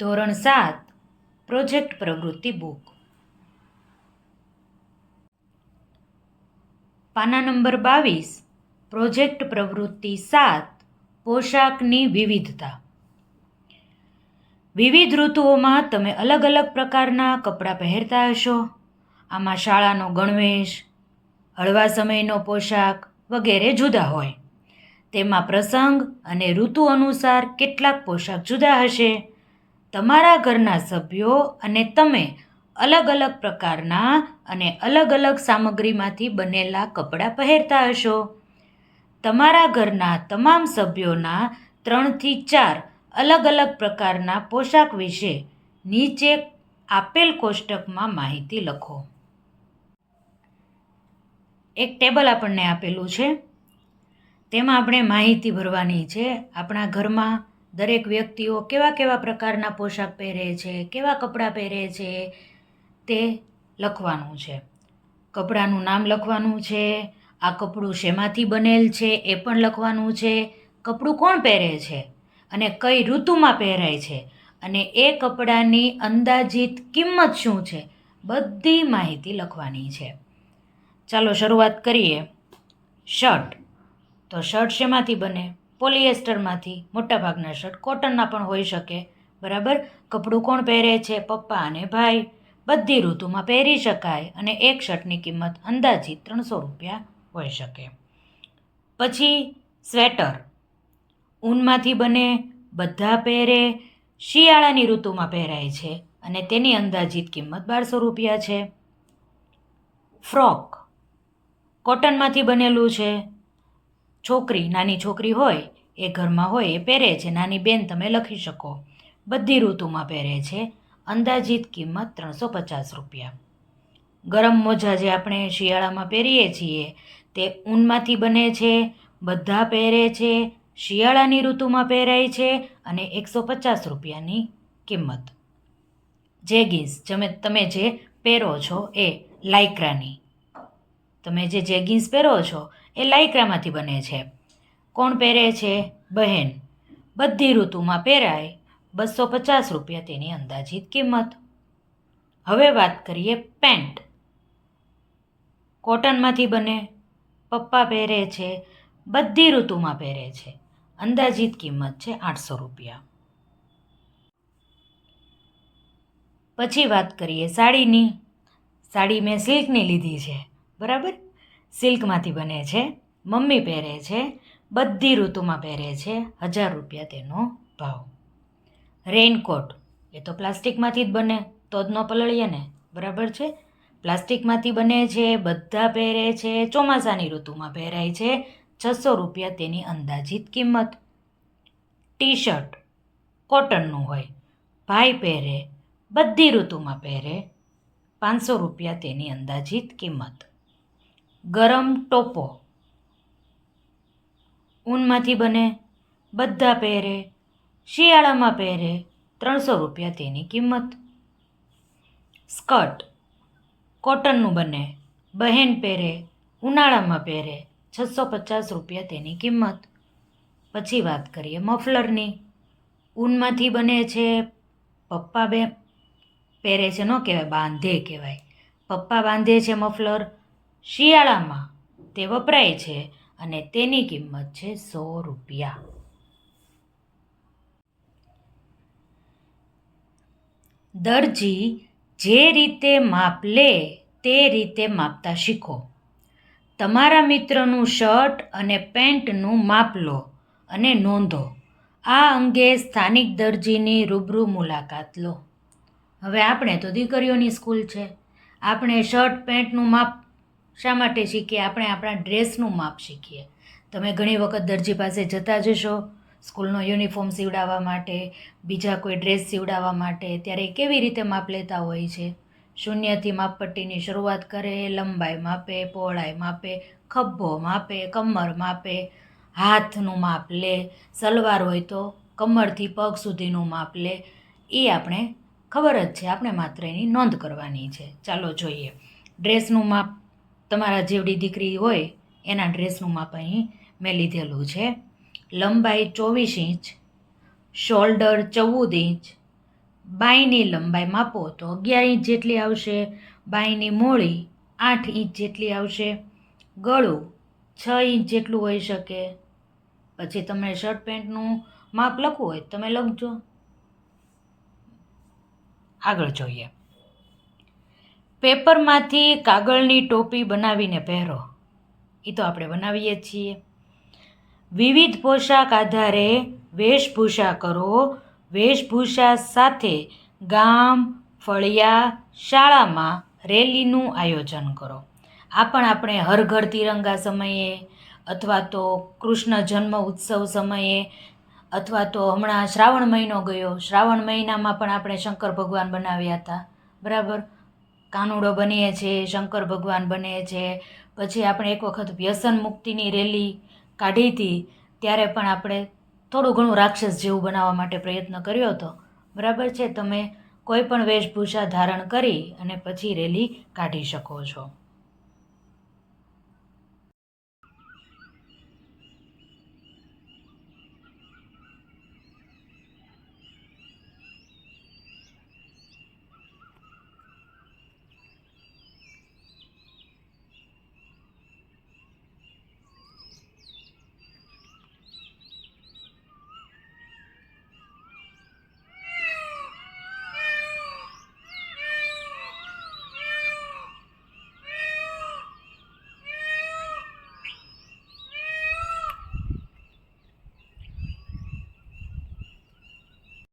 ધોરણ 7 પ્રોજેક્ટ પ્રવૃત્તિ બુક પાના નંબર 22 પ્રોજેક્ટ પ્રવૃત્તિ 7 પોશાકની વિવિધતા. વિવિધ ઋતુઓમાં તમે અલગ અલગ પ્રકારના કપડાં પહેરતા હશો. આમાં શાળાનો ગણવેશ, હળવા સમયનો પોશાક વગેરે જુદા હોય. તેમાં પ્રસંગ અને ઋતુ અનુસાર કેટલાક પોશાક જુદા હશે. તમારા ઘરના સભ્યો અને તમે અલગ અલગ પ્રકારના અને અલગ અલગ સામગ્રીમાંથી બનેલા કપડાં પહેરતા હશો. તમારા ઘરના તમામ સભ્યોના 3 થી 4 અલગ અલગ પ્રકારના પોશાક વિશે નીચે આપેલ કોષ્ટકમાં માહિતી લખો. એક ટેબલ આપણને આપેલું છે. તેમાં આપણે માહિતી ભરવાની છે. આપણા ઘરમાં દરેક વ્યક્તિઓ કેવા કેવા પ્રકારના પોશાક પહેરે છે, કેવા કપડાં પહેરે છે તે લખવાનું છે. કપડાનું નામ લખવાનું છે. આ કપડું શેમાંથી બનેલ છે એ પણ લખવાનું છે. કપડું કોણ પહેરે છે અને કઈ ઋતુમાં પહેરાય છે અને એ કપડાની અંદાજિત કિંમત શું છે, બધી માહિતી લખવાની છે. ચાલો શરૂઆત કરીએ. શર્ટ. તો શર્ટ શેમાંથી બને? પોલિએસ્ટરમાંથી. મોટાભાગના શર્ટ કોટનના પણ હોઈ શકે. બરાબર. કપડું કોણ પહેરે છે? પપ્પા અને ભાઈ. બધી ઋતુમાં પહેરી શકાય અને એક શર્ટની કિંમત અંદાજિત 300 રૂપિયા હોઈ શકે. પછી સ્વેટર. ઊનમાંથી બને, બધા પહેરે, શિયાળાની ઋતુમાં પહેરાય છે અને તેની અંદાજિત કિંમત 1200 રૂપિયા છે. ફ્રોક. કોટનમાંથી બનેલું છે. છોકરી, નાની છોકરી હોય એ ઘરમાં હોય એ પહેરે છે. નાની બેન તમે લખી શકો. બધી ઋતુમાં પહેરે છે. અંદાજિત કિંમત 350 રૂપિયા. ગરમ મોજા જે આપણે શિયાળામાં પહેરીએ છીએ તે ઊનમાંથી બને છે, બધા પહેરે છે, શિયાળાની ઋતુમાં પહેરાય છે અને 150 રૂપિયાની કિંમત. જેગીન્સ તમે જે પહેરો છો એ લાઇક્રાની. તમે જે જેગિન્સ પહેરો છો એ લાઇક્રામાંથી બને છે. કોણ પહેરે છે? બહેન. બધી ઋતુમાં પહેરાય, 250 રૂપિયા તેની અંદાજિત કિંમત. હવે વાત કરીએ પેન્ટ. કોટનમાંથી બને, પપ્પા પહેરે છે, બધી ઋતુમાં પહેરે છે. અંદાજિત કિંમત છે 800 રૂપિયા. પછી વાત કરીએ સાડીની. સાડી મેં સિલ્કની લીધી છે. બરાબર. સિલ્કમાંથી બને છે, મમ્મી પહેરે છે, બધી ઋતુમાં પહેરે છે. 1000 રૂપિયા તેનો ભાવ. રેઇનકોટ. એ તો પ્લાસ્ટિકમાંથી જ બને, તો જ ન પલળીએ ને. બરાબર છે. પ્લાસ્ટિકમાંથી બને છે, બધા પહેરે છે, ચોમાસાની ઋતુમાં પહેરાય છે. 600 રૂપિયા તેની અંદાજિત કિંમત. ટી શર્ટ કોટનનું હોય, ભાઈ પહેરે, બધી ઋતુમાં પહેરે, 500 રૂપિયા તેની અંદાજિત કિંમત. ગરમ ટોપો. ઊનમાંથી બને, બધા પહેરે, શિયાળામાં પહેરે, 300 રૂપિયા તેની કિંમત. સ્કર્ટ. કોટનનું બને, બહેન પહેરે, ઉનાળામાં પહેરે, 650 રૂપિયા તેની કિંમત. પછી વાત કરીએ મફલરની. ઊનમાંથી બને છે, પપ્પા પહેરે છે, ન કહેવાય, બાંધે કહેવાય. પપ્પા બાંધે છે મફલર. શિયાળામાં તે વપરાય છે અને તેની કિંમત છે 100 રૂપિયા. દરજી જે રીતે માપ લે તે રીતે માપતા શીખો. તમારા મિત્રનું શર્ટ અને પેન્ટનું માપ લો અને નોંધો. આ અંગે સ્થાનિક દરજીની રૂબરૂ મુલાકાત લો. હવે આપણે તો દીકરીઓની સ્કૂલ છે. આપણે શર્ટ પેન્ટનું માપ શા માટે શીખીએ? આપણે આપણા ડ્રેસનું માપ શીખીએ. તમે ઘણી વખત દરજી પાસે જતા જશો સ્કૂલનો યુનિફોર્મ સીવડાવવા માટે, બીજા કોઈ ડ્રેસ સીવડાવવા માટે. ત્યારે કેવી રીતે માપ લેતા હોય છે? શૂન્યથી માપપટ્ટીની શરૂઆત કરે, લંબાઈ માપે, પહોળાઈ માપે, ખભ્ભો માપે, કમર માપે, હાથનું માપ લે. સલવાર હોય તો કમરથી પગ સુધીનું માપ લે. એ આપણે ખબર જ છે, આપણે માત્ર એની નોંધ કરવાની છે. ચાલો જોઈએ. ડ્રેસનું માપ. તમારા જેવડી દીકરી હોય એના ડ્રેસનું માપ અહીં મેં લીધેલું છે. લંબાઈ 24 ઇંચ, શોલ્ડર 14 ઇંચ, બાંયની લંબાઈ માપો તો 11 ઇંચ જેટલી આવશે, બાંયની મોળી 8 ઇંચ જેટલી આવશે, ગળું 6 ઇંચ જેટલું હોઈ શકે. પછી તમે શર્ટ પેન્ટનું માપ લખવું હોય તમે લખજો. આગળ જોઈએ. પેપરમાંથી કાગળની ટોપી બનાવીને પહેરો. એ તો આપણે બનાવીએ જ છીએ. વિવિધ પોશાક આધારે વેશભૂષા કરો. વેશભૂષા સાથે ગામ, ફળિયા, શાળામાં રેલીનું આયોજન કરો. આ પણ આપણે હર ઘર તિરંગા સમયે અથવા તો કૃષ્ણ જન્મ ઉત્સવ સમયે અથવા તો હમણાં શ્રાવણ મહિનો ગયો, શ્રાવણ મહિનામાં પણ આપણે શંકર ભગવાન બનાવ્યા હતા, બરાબર. કાનુડો બનીએ છીએ, શંકર ભગવાન બને છે. પછી આપણે એક વખત વ્યસન મુક્તિની રેલી કાઢી હતી, ત્યારે પણ આપણે થોડું ઘણું રાક્ષસ જેવું બનાવવા માટે પ્રયત્ન કર્યો હતો, બરાબર છે. તમે કોઈ પણ વેશભૂષા ધારણ કરી અને પછી રેલી કાઢી શકો છો.